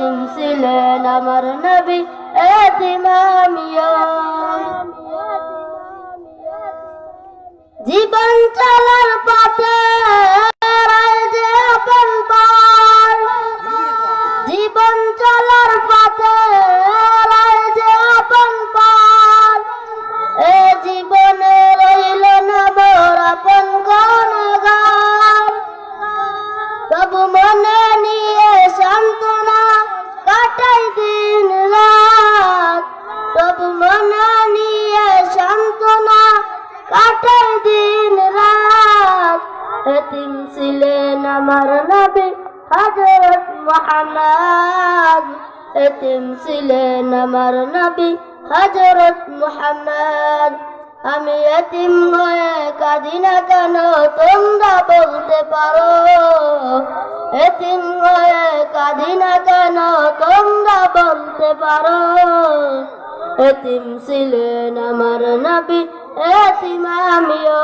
এতিম ছিলেন আমার নবী এতিম আমিও। জীবন চলার পথে যে আপন পার, জীবন চলার পথে যে আপন পার, এ জীবনে রইল না মোর আপন গুণগান। তবু মনে নিয়ে সান্ত্বনা কাটাই দিন রাত, তবু মনে নিয়ে সান্ত্বনা কাটাই দিন রাত। এতিম ছিলেন আমার নবী হযরত মুহাম্মদ, এতিম ছিলেন আমার নবী হযরত মুহাম্মদ। আমি এতিম হয়ে কাঁদি না কেন তোমরা বলতে পারো, এতিম হয়ে কাঁদি না কেন তোমরা বলতে পারো। এতিম ছিলেন আমার নবী এতিম আমিও।